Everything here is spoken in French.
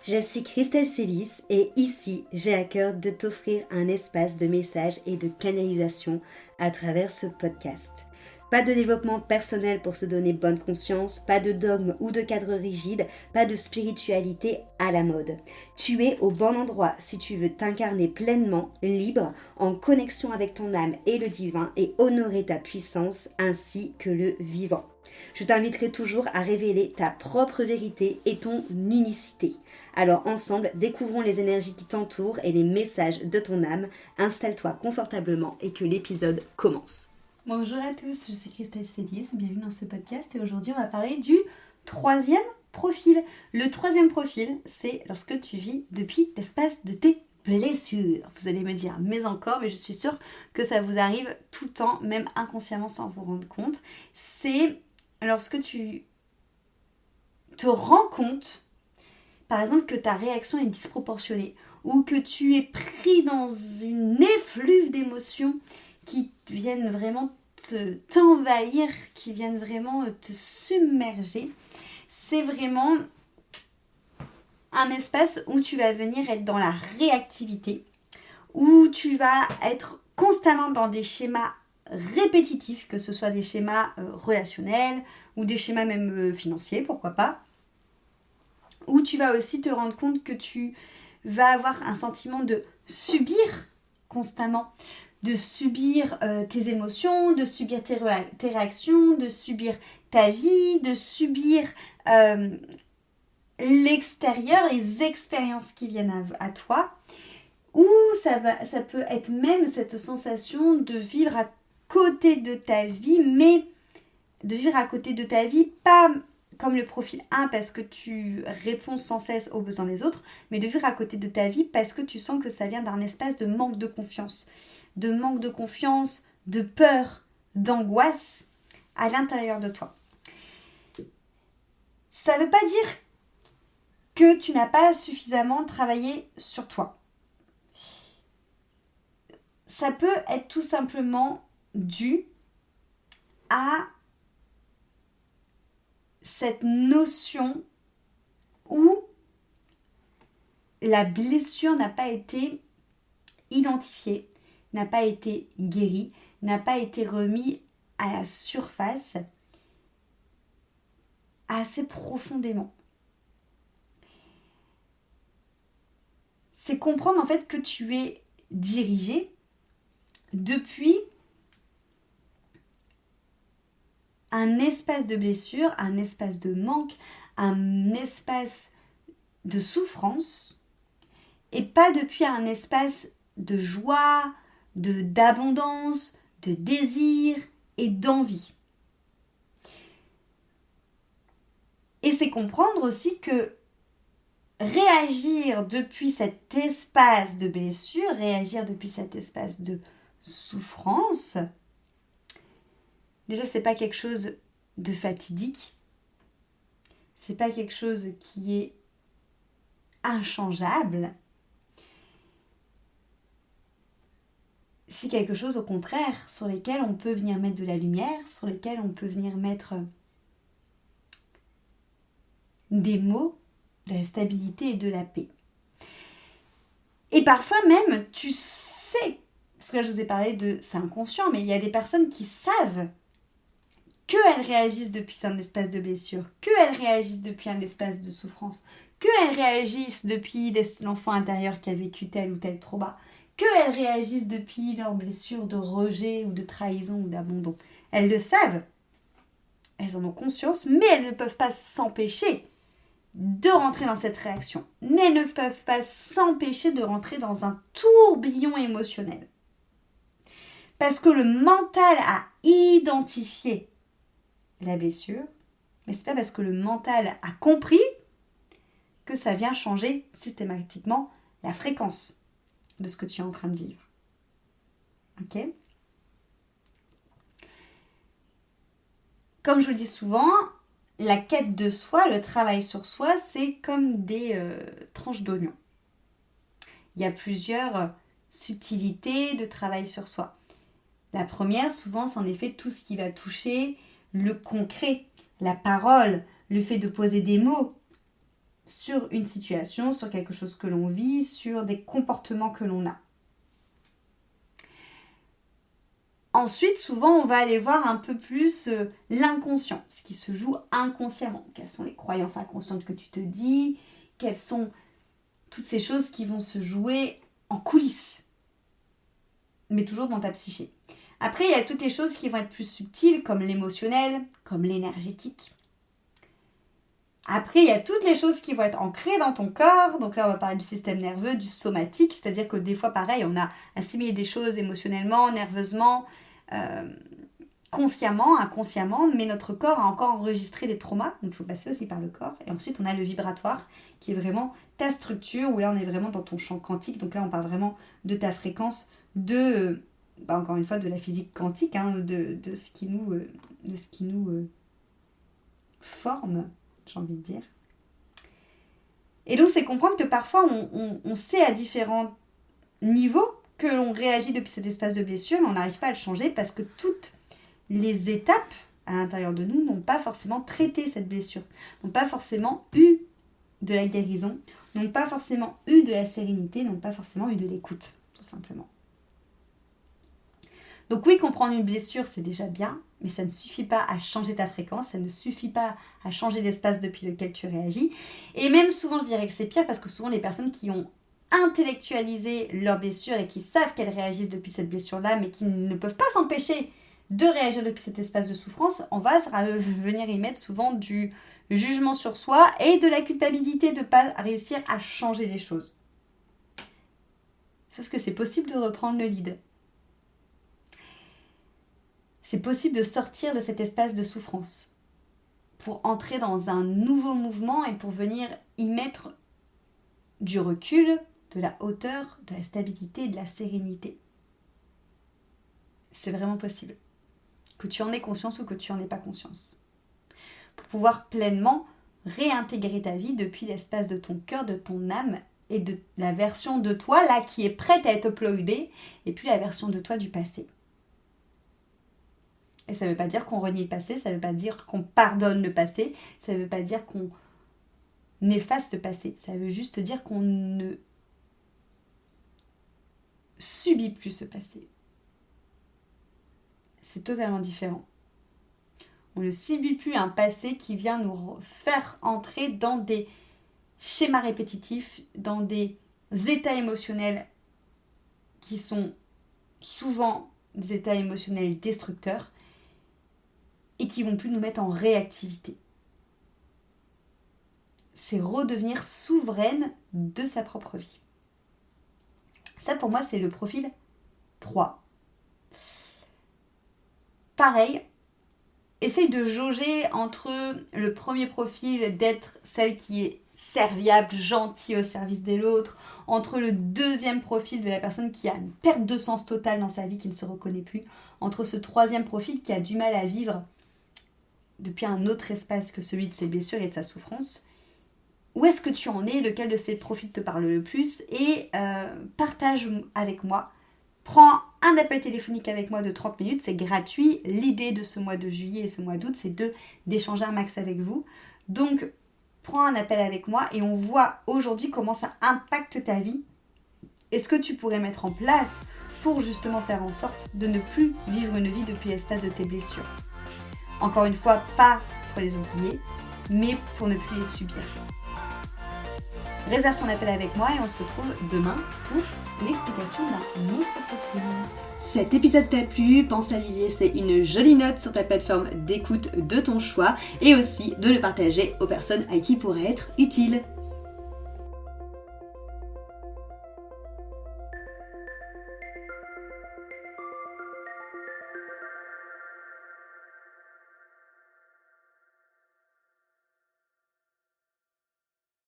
Je suis Christelle Célis et ici, j'ai à cœur de t'offrir un espace de messages et de canalisation à travers ce podcast. Pas de développement personnel pour se donner bonne conscience, pas de dogme ou de cadre rigide, pas de spiritualité à la mode. Tu es au bon endroit si tu veux t'incarner pleinement, libre, en connexion avec ton âme et le divin et honorer ta puissance ainsi que le vivant. Je t'inviterai toujours à révéler ta propre vérité et ton unicité. Alors ensemble, découvrons les énergies qui t'entourent et les messages de ton âme. Installe-toi confortablement et que l'épisode commence. Bonjour à tous, je suis Christelle Célis, bienvenue dans ce podcast et aujourd'hui on va parler du troisième profil. Le troisième profil, c'est lorsque tu vis depuis l'espace de tes blessures. Vous allez me dire, mais encore, mais je suis sûre que ça vous arrive tout le temps, même inconsciemment sans vous rendre compte. C'est lorsque tu te rends compte, par exemple, que ta réaction est disproportionnée ou que tu es pris dans une effluve d'émotions qui viennent vraiment t'envahir, qui viennent vraiment te submerger. C'est vraiment un espace où tu vas venir être dans la réactivité, où tu vas être constamment dans des schémas répétitifs, que ce soit des schémas relationnels ou des schémas même financiers, pourquoi pas, où tu vas aussi te rendre compte que tu vas avoir un sentiment de subir constamment, de subir tes émotions, de subir tes réactions, de subir ta vie, de subir l'extérieur, les expériences qui viennent à toi, ou ça peut être même cette sensation de vivre à côté de ta vie, mais de vivre à côté de ta vie, pas comme le profil 1 parce que tu réponds sans cesse aux besoins des autres, mais de vivre à côté de ta vie parce que tu sens que ça vient d'un espace de manque de confiance, de peur, d'angoisse à l'intérieur de toi. Ça ne veut pas dire que tu n'as pas suffisamment travaillé sur toi. Ça peut être tout simplement dû à cette notion où la blessure n'a pas été identifiée, n'a pas été guérie, n'a pas été remis à la surface assez profondément. C'est comprendre en fait que tu es dirigé depuis un espace de blessure, un espace de manque, un espace de souffrance et pas depuis un espace de joie, d'abondance, de désir et d'envie. Et c'est comprendre aussi que réagir depuis cet espace de blessure, réagir depuis cet espace de souffrance, déjà c'est pas quelque chose de fatidique, c'est pas quelque chose qui est inchangeable, c'est quelque chose au contraire sur lesquels on peut venir mettre de la lumière, sur lesquels on peut venir mettre des mots, de la stabilité et de la paix. Et parfois même, tu sais, parce que là je vous ai parlé de c'est inconscient, mais il y a des personnes qui savent qu'elles réagissent depuis un espace de blessure, qu'elles réagissent depuis un espace de souffrance, qu'elles réagissent depuis l'enfant intérieur qui a vécu tel ou tel trauma, qu'elles réagissent depuis leur blessure de rejet ou de trahison ou d'abandon. Elles le savent, elles en ont conscience, mais elles ne peuvent pas s'empêcher de rentrer dans cette réaction. Mais elles ne peuvent pas s'empêcher de rentrer dans un tourbillon émotionnel. Parce que le mental a identifié la blessure, mais c'est pas parce que le mental a compris que ça vient changer systématiquement la fréquence de ce que tu es en train de vivre. Ok ? Comme je le dis souvent, la quête de soi, le travail sur soi, c'est comme des tranches d'oignon. Il y a plusieurs subtilités de travail sur soi. La première, souvent, c'est en effet tout ce qui va toucher le concret, la parole, le fait de poser des mots sur une situation, sur quelque chose que l'on vit, sur des comportements que l'on a. Ensuite, souvent, on va aller voir un peu plus l'inconscient, ce qui se joue inconsciemment. Quelles sont les croyances inconscientes que tu te dis? Quelles sont toutes ces choses qui vont se jouer en coulisses, mais toujours dans ta psyché. Après, il y a toutes les choses qui vont être plus subtiles, comme l'émotionnel, comme l'énergétique. Après, il y a toutes les choses qui vont être ancrées dans ton corps. Donc là, on va parler du système nerveux, du somatique. C'est-à-dire que des fois, pareil, on a assimilé des choses émotionnellement, nerveusement, consciemment, inconsciemment. Mais notre corps a encore enregistré des traumas. Donc il faut passer aussi par le corps. Et ensuite, on a le vibratoire, qui est vraiment ta structure, où là, on est vraiment dans ton champ quantique. Donc là, on parle vraiment de ta fréquence, encore une fois, de la physique quantique, de ce qui nous forme, j'ai envie de dire. Et donc, c'est comprendre que parfois, on sait à différents niveaux que l'on réagit depuis cet espace de blessure, mais on n'arrive pas à le changer parce que toutes les étapes à l'intérieur de nous n'ont pas forcément traité cette blessure, n'ont pas forcément eu de la guérison, n'ont pas forcément eu de la sérénité, n'ont pas forcément eu de l'écoute, tout simplement. Donc oui, comprendre une blessure, c'est déjà bien, mais ça ne suffit pas à changer ta fréquence, ça ne suffit pas à changer l'espace depuis lequel tu réagis. Et même souvent, je dirais que c'est pire parce que souvent, les personnes qui ont intellectualisé leur blessure et qui savent qu'elles réagissent depuis cette blessure-là, mais qui ne peuvent pas s'empêcher de réagir depuis cet espace de souffrance, on va venir y mettre souvent du jugement sur soi et de la culpabilité de ne pas réussir à changer les choses. Sauf que c'est possible de reprendre le lead. C'est possible de sortir de cet espace de souffrance pour entrer dans un nouveau mouvement et pour venir y mettre du recul, de la hauteur, de la stabilité et de la sérénité. C'est vraiment possible. Que tu en aies conscience ou que tu en aies pas conscience. Pour pouvoir pleinement réintégrer ta vie depuis l'espace de ton cœur, de ton âme et de la version de toi là qui est prête à être uploadée et puis la version de toi du passé. Et ça ne veut pas dire qu'on renie le passé, ça ne veut pas dire qu'on pardonne le passé, ça ne veut pas dire qu'on efface le passé. Ça veut juste dire qu'on ne subit plus ce passé. C'est totalement différent. On ne subit plus un passé qui vient nous faire entrer dans des schémas répétitifs, dans des états émotionnels qui sont souvent des états émotionnels destructeurs et qui vont plus nous mettre en réactivité. C'est redevenir souveraine de sa propre vie. Ça, pour moi, c'est le profil 3. Pareil, essaye de jauger entre le premier profil d'être celle qui est serviable, gentille au service de l'autre, entre le deuxième profil de la personne qui a une perte de sens totale dans sa vie, qui ne se reconnaît plus, entre ce troisième profil qui a du mal à vivre depuis un autre espace que celui de ses blessures et de sa souffrance. Où est-ce que tu en es? Lequel de ces profils te parle le plus? Et partage avec moi. Prends un appel téléphonique avec moi de 30 minutes, c'est gratuit. L'idée de ce mois de juillet et ce mois d'août, c'est d'échanger un max avec vous. Donc, prends un appel avec moi et on voit aujourd'hui comment ça impacte ta vie. Et ce que tu pourrais mettre en place pour justement faire en sorte de ne plus vivre une vie depuis l'espace de tes blessures. Encore une fois, pas pour les oublier, mais pour ne plus les subir. Réserve ton appel avec moi et on se retrouve demain pour l'explication d'un autre profil. Cet épisode t'a plu, pense à lui laisser une jolie note sur ta plateforme d'écoute de ton choix et aussi de le partager aux personnes à qui il pourrait être utile.